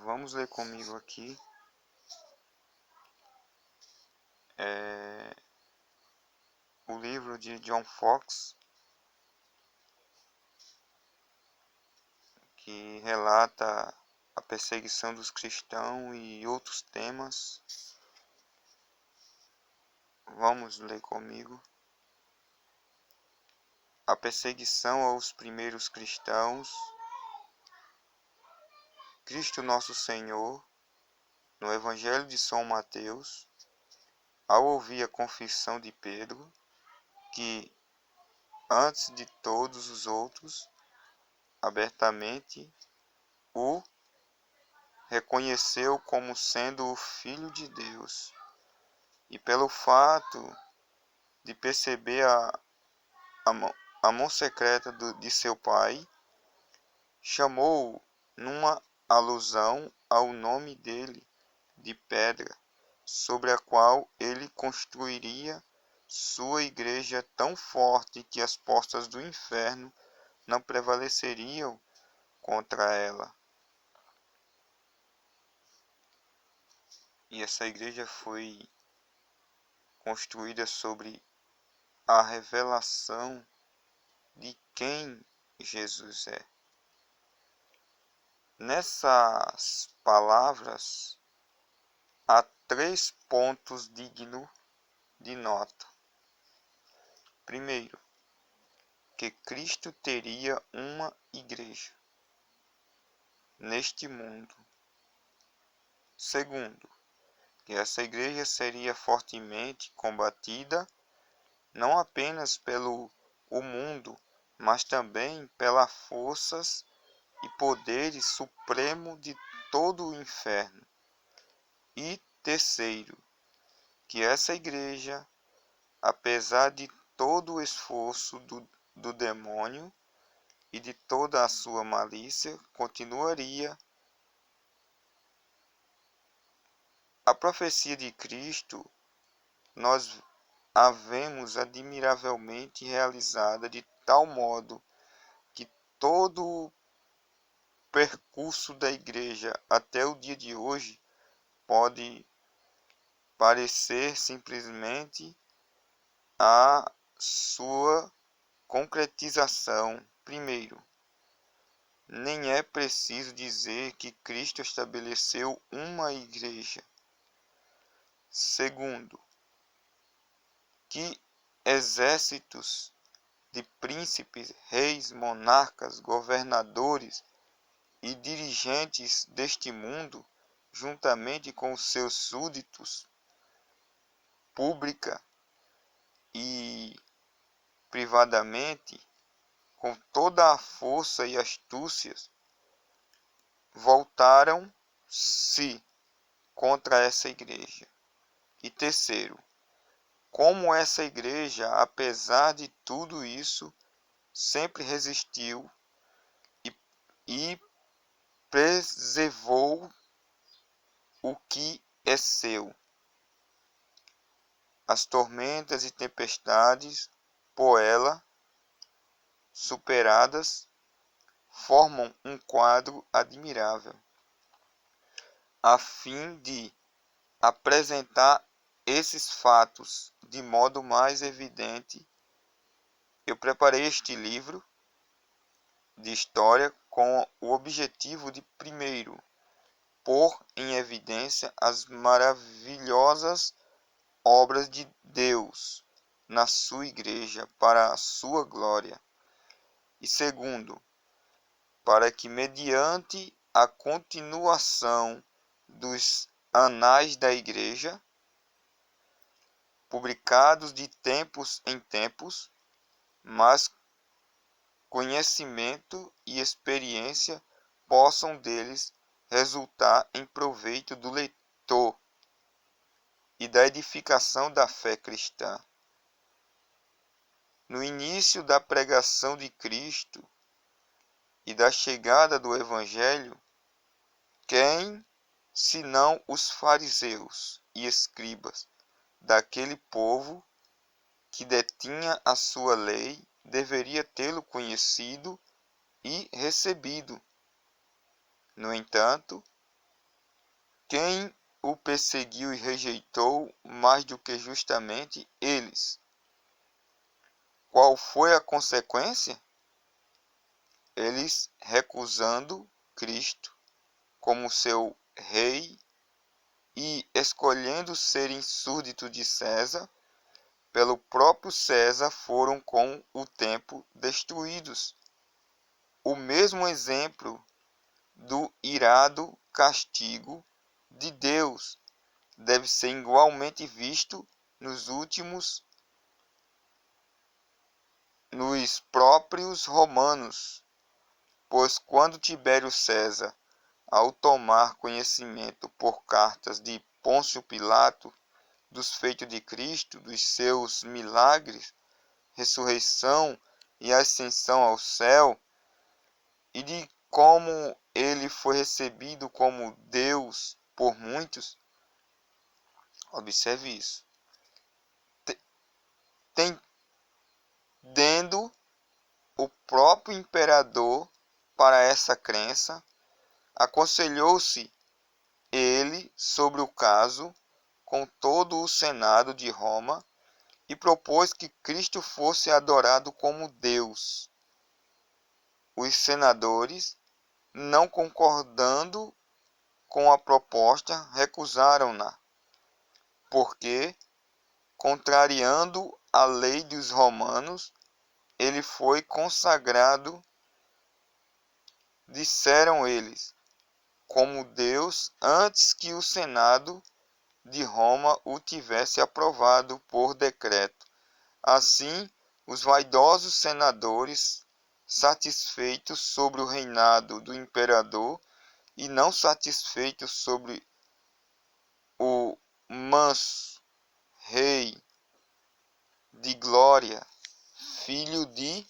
Vamos ler comigo aqui o livro de John Foxe, que relata a perseguição dos cristãos e outros temas. Vamos ler comigo. A perseguição aos primeiros cristãos. Cristo Nosso Senhor, no Evangelho de São Mateus, ao ouvir a confissão de Pedro, que, antes de todos os outros, abertamente o reconheceu como sendo o Filho de Deus, e pelo fato de perceber a mão secreta de seu pai, chamou, numa alusão ao nome dele, de pedra, sobre a qual ele construiria sua igreja tão forte que as portas do inferno não prevaleceriam contra ela. E essa igreja foi construída sobre a revelação de quem Jesus é. Nessas palavras, há 3 pontos dignos de nota. Primeiro, que Cristo teria uma igreja neste mundo. Segundo, que essa igreja seria fortemente combatida não apenas pelo mundo, mas também pelas forças e poderes supremos de todo o inferno. E terceiro, que essa igreja, apesar de todo o esforço do demônio e de toda a sua malícia, continuaria. A profecia de Cristo nós a vemos admiravelmente realizada de tal modo que todo o percurso da igreja até o dia de hoje pode parecer simplesmente a sua concretização. Primeiro, nem é preciso dizer que Cristo estabeleceu uma igreja. Segundo, que exércitos de príncipes, reis, monarcas, governadores e dirigentes deste mundo, juntamente com os seus súditos, pública e privadamente, com toda a força e astúcias, voltaram-se contra essa igreja. E terceiro, como essa igreja, apesar de tudo isso, sempre resistiu e preservou o que é seu. As tormentas e tempestades, por ela superadas, formam um quadro admirável. A fim de apresentar esses fatos de modo mais evidente, eu preparei este livro de história com o objetivo de, primeiro, pôr em evidência as maravilhosas obras de Deus na sua igreja para a sua glória. E segundo, para que mediante a continuação dos anais da igreja, publicados de tempos em tempos, mas conhecimento e experiência possam deles resultar em proveito do leitor e da edificação da fé cristã. No início da pregação de Cristo e da chegada do Evangelho, quem, senão os fariseus e escribas daquele povo que detinha a sua lei, deveria tê-lo conhecido e recebido? No entanto, quem o perseguiu e rejeitou mais do que justamente eles? Qual foi a consequência? Eles recusando Cristo como seu rei e escolhendo serem súditos de César, pelo próprio César foram com o tempo destruídos. O mesmo exemplo do irado castigo de Deus deve ser igualmente visto nos próprios romanos, pois quando Tibério César, ao tomar conhecimento por cartas de Pôncio Pilato dos feitos de Cristo, dos seus milagres, ressurreição e ascensão ao céu, e de como ele foi recebido como Deus por muitos, observe isso, tendendo o próprio imperador para essa crença, aconselhou-se ele sobre o caso com todo o Senado de Roma e propôs que Cristo fosse adorado como Deus. Os senadores, não concordando com a proposta, recusaram-na, porque, contrariando a lei dos romanos, ele foi consagrado, disseram eles, como Deus antes que o Senado de Roma o tivesse aprovado por decreto. Assim, os vaidosos senadores, satisfeitos sobre o reinado do imperador e não satisfeitos sobre o manso rei de glória, filho de